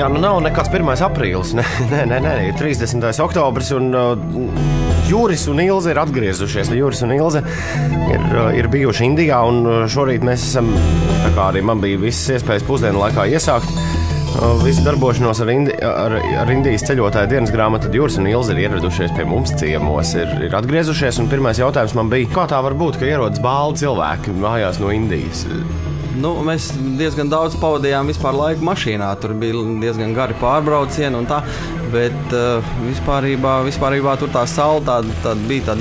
Jā, nu nav nekāds 1. aprīlis, nē, 30. oktobris, un Juris un Ilze ir atgriezušies. Juris un Ilze ir bijuši Indijā, un šorīt mēs esam, tā kā arī man bija visas iespējas pusdienu laikā iesākt, visu darbošanos ar Indijas ceļotāju dienas grāmatu, tad Juris un Ilze ir ieradušies pie mums ciemos, ir atgriezušies, un pirmais jautājums man bija, kā tā var būt, ka ierodas bāli cilvēki mājās no Indijas? Nu, mēs diezgan daudz pavadījām vispār laiku mašīnā, tur bija diezgan gari pārbraucieni un tā, bet vispārībā tur tā saule bija tāda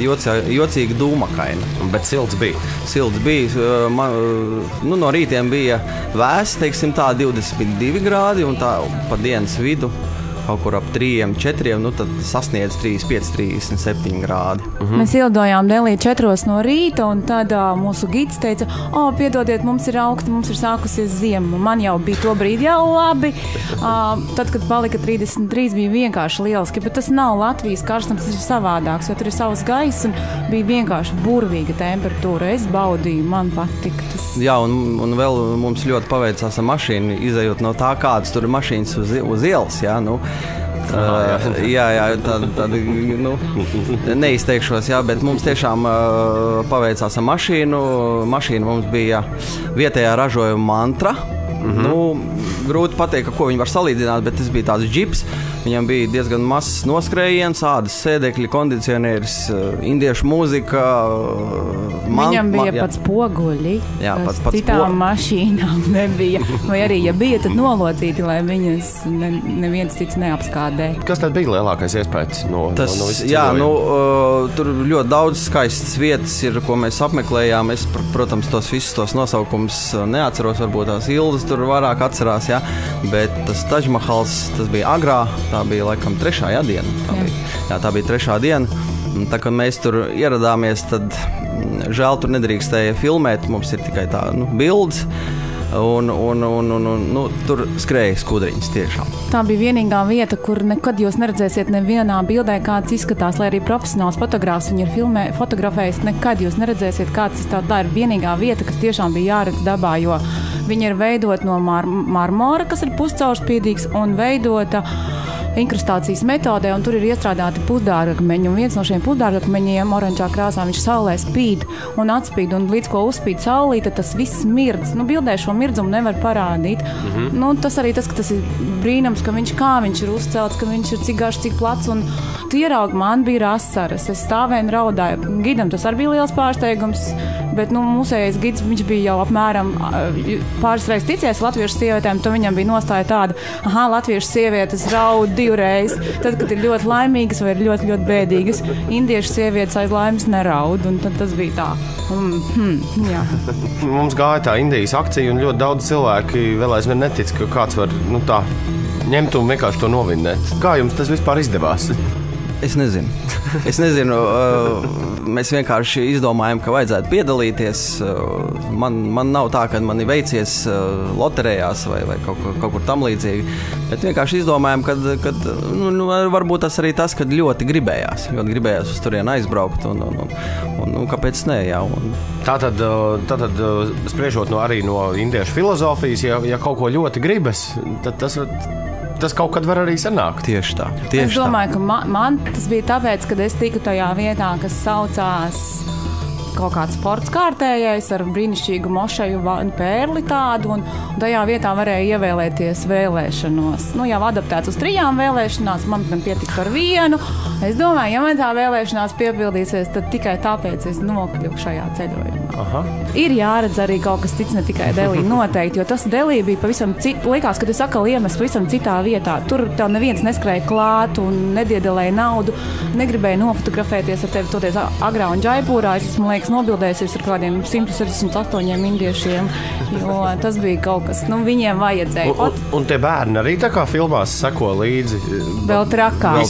jocīga dūmakaina. Bet silts bija? Silts bija, no rītiem bija vēss, teiksim tā, 22 grādi un tā pa dienas vidu. Kaut kur ap 3, 4, tad sasniedz 35, 37 grādi. Mēs ielidojām Delī 4 no rīta, un tad mūsu gids teica, piedodiet, mums ir augsti, mums ir sākusies ziema. Man jau bija to brīdi jau labi. Tad, kad palika 33, bija vienkārši lieliski, bet tas nav Latvijas karstums, tas ir savādāks, jo tur ir savs gaiss, un bija vienkārši burvīga temperatūra. Es baudīju, man patika tas. Jā, un vēl mums ļoti paveicās ar mašīnu, izejot no tā, kādas tur ir mašīnas uz ielas, jā, neizteikšos, jā, bet mums tiešām paveicās ar mašīnu. Mašīna mums bija vietējā ražojuma Mantra. Grūti pateikt, ko viņi var salīdzināt, bet tas bija tāds džips. Viņam bija diezgan mazs noskrējiens, ādas sēdekļi, kondicionieris, indiešu mūzika. Viņam bija pats poguļi, kas citām mašīnām nebija. Vai arī, ja bija, tad nolocīti, lai viņas neviens cits neapskādē. Kas tad bija lielākais iespējas no visas ceļojuma? Tur ļoti daudz skaistas vietas ir, ko mēs apmeklējām. Es, protams, visus tos nosaukums neatceros, varbūt tās Ildes tur vairāk atcerās, jā. Bet tas Tažmahals, tas bija agrā. Tā bija laikam 3. diena. Tā bija 3. diena. Tā kā mēs tur ieradāmies, tad žēl tur nedrīkstēja filmēt. Mums ir tikai tā bildes. Tur skrēja skudriņas tiešām. Tā bija vienīgā vieta, kur nekad jūs neredzēsiet nevienā bildē, kāds izskatās, lai arī profesionāls fotogrāfs viņu ir fotografējis. Nekad jūs neredzēsiet, kāds tas tā ir vienīgā vieta, kas tiešām bija jāredz dabā, jo viņa ir veidota no marmora, kas ir puscaurspīdīgs, un veidota inkrustācijas metodē, un tur ir iestrādāti pusdārgakmeņi, un viens no šiem pusdārgakmeņiem oranžā krāsā viņš saulē spīd un atspīd, un līdz ko uzspīd saulīte, tas viss mirdz. Bildē šo mirdzumu nevar parādīt. Tas arī tas, ka tas ir brīnums, ka viņš ir uzcelts, ka viņš ir cik garš, cik plats, un tu ieraugi, man bija asaras, es stāvēju un raudāju. Gidam tas arī bija liels pārsteigums, bet mūsējais gids, viņš bija jau apmēram pāris reizes ticies latviešu sievietēm, tad viņam bija nostāja tāda, latviešu sievietes raud 2 reizes, tad, kad ir ļoti laimīgas vai ir ļoti, ļoti bēdīgas. Indiešu sievietes aiz laimes neraud, un tad tas bija tā. Jā. Mums gāja tā Indijas akcija, un ļoti daudz cilvēki vēl aizvien netic, ka kāds var ņemt un vienkārši to novinnēt. Kā jums tas vispār izdevās? Es nezinu. Mēs vienkārši izdomājam, ka vajadzētu piedalīties. Man nav tā, ka man ir veicies loterējās vai kaut kur tam līdzīgi. Bet vienkārši izdomājam, ka varbūt tas arī tas, kad ļoti gribējās uz turieni aizbraukt. Un kāpēc ne? Jā, Tātad spriežot arī no indiešu filozofijas, ja kaut ko ļoti gribas, tad tas kaut kad var arī sanākt. Tieši tā. Es domāju, ka man tas bija tāpēc, kad es tiku tajā vietā, kas saucās kaut kāds sports kārtējais ar brīnišķīgu mošeju pērli tādu, un tajā vietā varēja ievēlēties vēlēšanos. Jau adaptēts uz 3 vēlēšanās, man pietika ar 1. Es domāju, ja man tā vēlēšanās piepildīsies, tad tikai tāpēc es nokļuvu šajā ceļojumā. Ir jāredz arī kaut kas cits, ne tikai Delī noteikti, jo tas Delī bija pavisam cits. Likās, ka es atkal iemestu pavisam citā vietā. Tur tev neviens neskrēja klāt un nediedelēja naudu, negribēja nofotografēties ar tevi toties Agrā un Džaipūrā. Es esmu, liekas, nobildējusies ar kādiem 168 indiešiem, jo tas bija kaut kas, viņiem vajadzēja. Un tie bērni arī tā kā filmās seko līdzi? Vēl trakāk.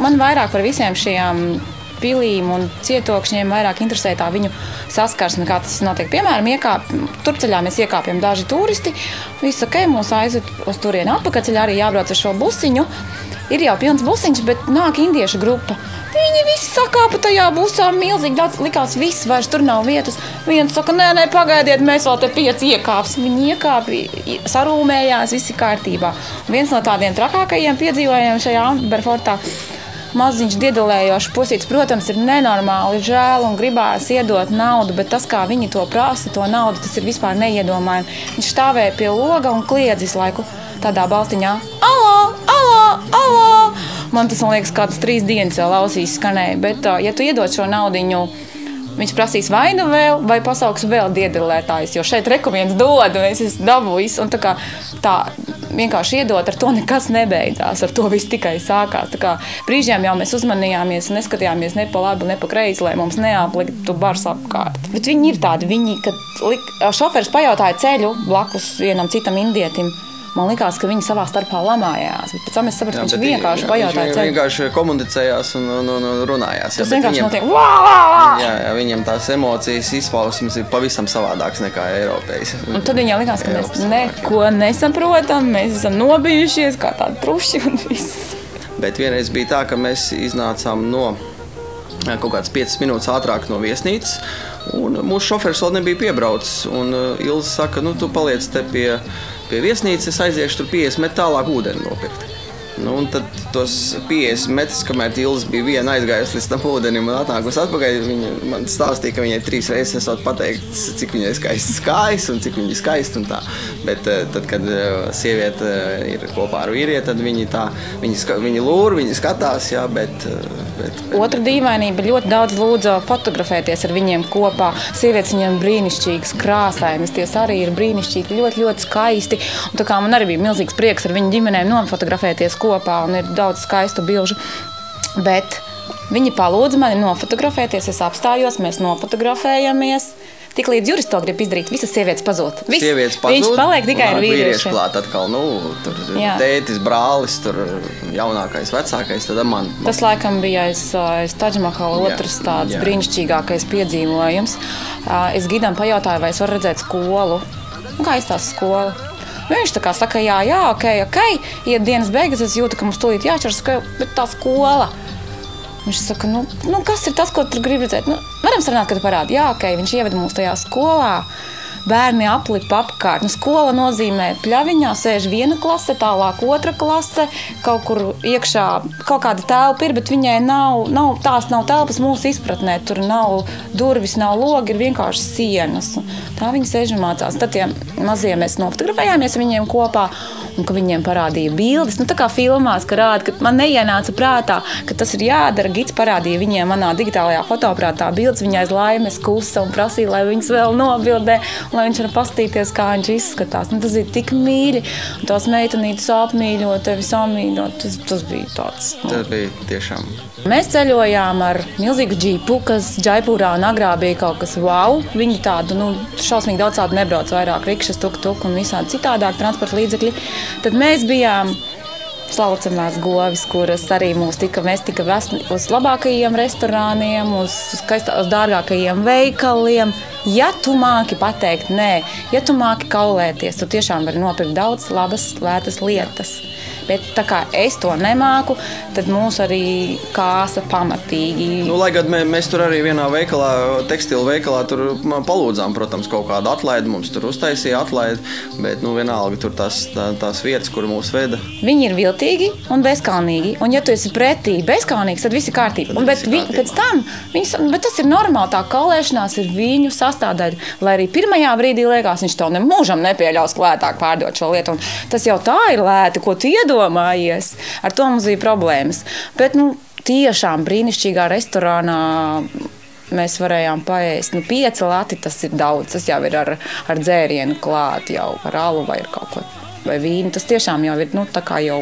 Man vairāk par visiem šiem pilīm un cietokšņiem vairāk interesē tā viņu saskarsme, kā tas notiek. Piemēram, turceļā mēs iekāpjam daži turisti, viss ok, mūs aizved uz turieni atpakaļceļā, arī jābrauc ar šo busiņu. Ir jau pilns busiņš, bet nāk indiešu grupa. Viņi visi sakāpa tajā busā, milzīgi daudz, likās viss, vairs tur nav vietas. Viens saka, nē, pagaidiet, mēs vēl te 5 iekāpsim. Viņi iekāpi, sarūmējās, visi kārtībā. Un viens no tādiem trakākajiem piedzīvojumiem šajā Amberfortā, maziņš diedelējošs pusīts, protams, ir nenormāli žēl un gribās iedot naudu, bet tas, kā viņi to prasa, to naudu, tas ir vispār neiedomājami. Viņš stāvēja pie loga un kliedz visu laiku tādā balstiņā. Alā, alā, alā! Man tas, man liekas, kādas 3 dienas vēl ausīs skanēja, bet, ja tu iedod šo naudiņu, viņš prasīs vai nu vēl, vai pasauks vēl diedelētājs, jo šeit viens dod, un es dabūju, un tā vienkārši iedot, ar to nekas nebeidzās, ar to viss tikai sākās. Tā kā brīžiem jau mēs uzmanījāmies un neskatījāmies ne pa labi, ne pa kreisi, lai mums neapliktu bars apkārt. Bet viņi ir tādi, kad šoferis pajautāja ceļu blakus vienam citam indietim, man likās, ka viņi savā starpā lamājās, bet pēc tam es sapratu, ka viņš vienkārši pajautāja ceļu. Viņi vienkārši komunicējās un runājās. Tas vienkārši notiek. Jā, viņam tās emocijas izpausmes ir pavisam savādāks nekā Eiropējs. Un tad viņiem likās, ka mēs neko nesaprotam, mēs esam nobijušies kā tādi truši un viss. Bet vienreiz bija tā, ka mēs iznācām no kaut kāds 5 minūtes ātrāk no viesnīcas, un mūsu šoferis vēl nebija piebraucis, un Ilze saka, tu paliec te pie viesnīcas, es aiziešu tur 50 metru tālāk ūdeni nopirkt. Un tad tos 50 metrus, kamēr Ilze bija viena aizgājusi līdz tam ūdenim un atnākusi atpakaļ, viņa man stāstīja, ka viņai 3 reizes esot pateikts, cik viņai skaists kājas un cik viņa ir skaista un tā. Bet tad, kad sieviete ir kopā ar vīrieti, tad viņi lūr, viņi skatās, jā, bet... Otra dīvainība, ļoti daudz lūdza fotografēties ar viņiem kopā. Sievietes viņiem brīnišķīgas, krāsainas, ties arī ir brīnišķīgi, ļoti, ļoti skaisti. Un tā kā man arī bija milzīgs prieks ar viņu ģimenēm nofotografēties kopā un ir daudz skaistu bilžu. Bet viņi palūdza mani nofotografēties, es apstājos, mēs nofotografējamies. Tik līdz Juris to grib izdarīt, visas sievietes pazūd. Sievietes pazūd, viņš paliek tikai ar vīriešiem. Klāt atkal, tur tētis, brālis, tur jaunākais, vecākais, tad man. Tas laikam bija aiz Tadžmahala otrs tāds brīnišķīgākais piedzīvojums. Es gidam pajautāju, vai es varu redzēt skolu. Un kā izstās skola? Viņš tā kā saka, jā, ok. Iet dienas beigas, es jūtu, ka mums tūlīt jāķers, bet tā skola. Viņš saka, kas ir tas, ko tur grib redzēt? Varam sarunāt, kad parāda. Jā, ok, viņš ieveda mūs tajā skolā. Bērni aplipa apkārt. Skola nozīmē pļaviņā sēž viena klase, tālāk otra klase, kaut kur iekšā kaut kāda telpa ir, bet viņai tās nav telpas mūsu izpratnē. Tur nav durvis, nav logi, ir vienkārši sienas. Tā viņi sēž un mācās. Tad tie mazie mēs nofotografējāmies viņiem kopā, un ka viņiem parādīja bildes. Tā kā filmās, ka rāda, ka man neienāca prātā, ka tas ir jādara. Gids parādīja viņiem manā digitālajā fotoaparātā bildes, viņa aiz laimes kusa un prasīja, lai viņas vēl nobildē, lai viņš var pastīties, kā viņš izskatās. Tas bija tik mīļi, un tās meitenītes apmīļot, tevi samīļot. Tas bija tāds. Tas bija tiešām. Mēs ceļojām ar milzīgu džipu, kas Džaipūrā un agrā bija kaut kas wow. Viņi tādu, šausmīgi daudz tādu nebrauc vairāk, rikšas, tuk un visādi citādāk transporta līdzekļi. Tad mēs bijām slaucamās govis, kuras arī mēs tika vesti uz labākajiem restorāniem, uz dārgākajiem veikaliem. Ja tu māki pateikt nē, ja tu māki kaulēties, tu tiešām vari nopirkt daudz labas, lētas lietas. Bet tā kā es to nemāku, tad mūs arī kāsa pamatīgi. Lai gan mēs tur arī vienā veikalā, tekstilu veikalā, tur palūdzām, protams, kaut kādu atlaidi, mums tur uztaisīja atlaidi, bet vienalga tur tās vietas, kur mūs veda. Viņi ir viltīgi un bezkalnīgi, un ja tu esi pretī bezkalnīgs, tad viss ir kārtībā. Pēc tam, bet tas ir normāli, tā kaulēšanās ir viņu sastāvdaļa, lai arī pirmajā brīdī liekas, viņš tev nemūžam nepieļaus lētāk pārdot šo lietu, un tas jau tā ir lēti, ko tu iedomājies. Ar to mums bija problēmas. Bet, tiešām brīnišķīgā restorānā mēs varējām paēst. 5 lati, tas ir daudz. Tas jau ir ar dzērienu klāt, jau ar alu vai ar kaut ko, vai vīnu. Tas tiešām jau ir, tā kā jau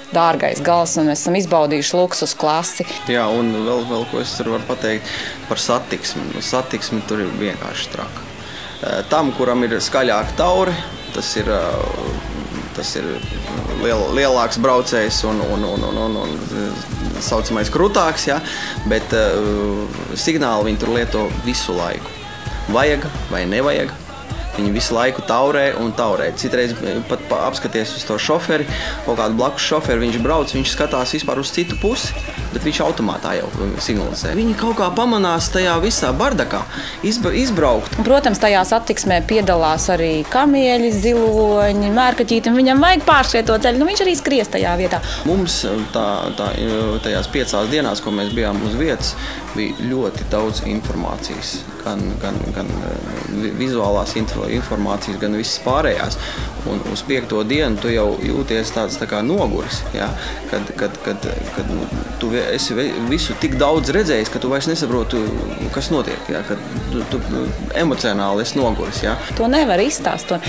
dārgais gals, un mēs esam izbaudījuši luksus klasi. Jā, un vēl ko es tur varu pateikt par satiksmi. Satiksmi tur ir vienkārši traka. Tam, kuram ir skaļāka taure, tas ir lielāks braucējs un saucamais krutāks, ja? Bet signāli viņi tur lieto visu laiku. Vajag vai nevajag, viņi visu laiku taurē un taurē. Citreiz pat apskaties uz to šoferi, kaut kādu blakus šoferi, viņš brauc, viņš skatās vispār uz citu pusi. bet viņš automātā jau signalizē. Viņi kaut kā pamanās tajā visā bardakā izbraukt. Protams, tajā satiksmē piedalās arī kamieļi, ziloņi, mērkaķīti, un viņam vajag pāršķiet to ceļu. Viņš arī skries tajā vietā. Mums tajās 5 dienās, ko mēs bijām uz vietas, bija ļoti daudz informācijas. Gan vizuālās informācijas, gan visas pārējās. Un uz 5. dienu tu jau jūties tāds tā kā noguris, ja? Kad tu esi visu tik daudz redzējis, ka tu vairs nesaproti, kas notiek, ja? Kad tu emocionāli esi noguris. Ja? To nevar izstāstīt.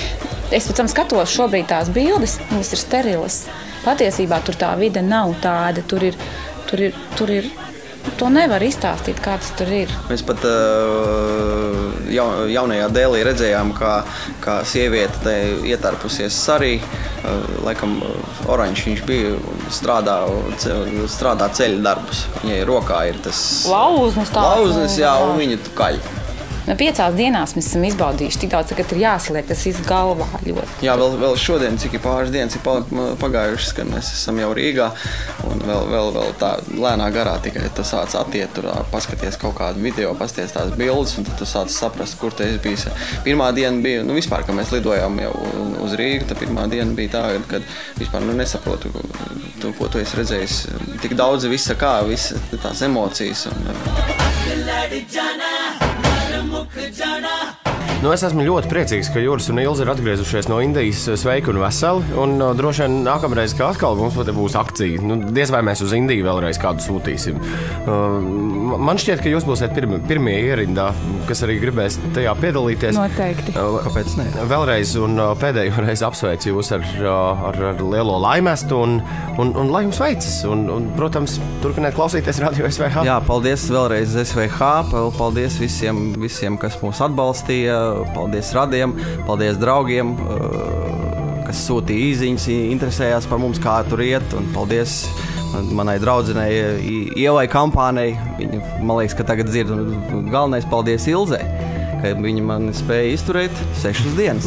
Es pēc tam skatos šobrīd tās bildes, viņas ir sterilas. Patiesībā tur tā vide nav tāda, tur ir to nevar izstāstīt, kā tas tur ir. Mēs pat jaunajā Dēlī redzējām, kā sieviete ietarpusies sarī. Laikam oranžs viņš bija strādā ceļa darbus. Viņai rokā ir tas lauznis, jā, un viņa kaļ. 5 dienās mēs esam izbaudījuši tik daudz, ka ir jāsaliek tas viss galvā ļoti. Jā, vēl šodien, cik ir pāris dienas ir pagājušas, kad mēs esam jau Rīgā, un vēl tā lēnā garā tikai tu sāc attiet tur, paskaties kaut kādu video, pasties tās bildes, un tad tu sāc saprast, kur te esi bijis. Pirmā diena bija, vispār, kad mēs lidojām jau uz Rīgu, tad pirmā diena bija tā, kad vispār nesaprotu, ko tu esi redzējis. Tik daudz visa tās emocijas. Es esmu ļoti priecīgs, ka Juris un Ilze ir atgriezušies no Indijas sveiki un veseli. Un droši vien nākamreiz, kad atkal mums būs akcija, diez vai mēs uz Indiju vēlreiz kādu sūtīsim. Man šķiet, ka jūs būsiet pirmie ierindā, kas arī gribēs tajā piedalīties. Noteikti. Kāpēc ne? Vēlreiz un pēdējo reizi apsveicu jūs ar lielo laimestu un lai jums veicas. Un, protams, turpiniet klausīties Radio SVH. Jā, paldies vēlreiz SVH, paldies visiem, kas mūs atbalstīja. Paldies radiem, paldies draugiem, kas sūtīja īziņas, interesējās par mums, kā tur iet. Un paldies manai draudzenei Ievai Kampānei. Viņa, man liekas, ka tagad dzird. Un galvenais paldies Ilzei, ka viņa man spēja izturēt 6 dienas.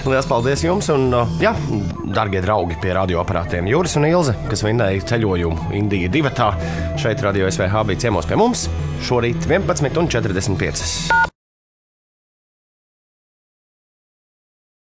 Lielas paldies jums un, dargie draugi pie radioaparātiem Juris un Ilze, kas vinnēja ceļojumu Indija divatā. Šeit Radio SVH bija ciemos pie mums šorīt 11:45.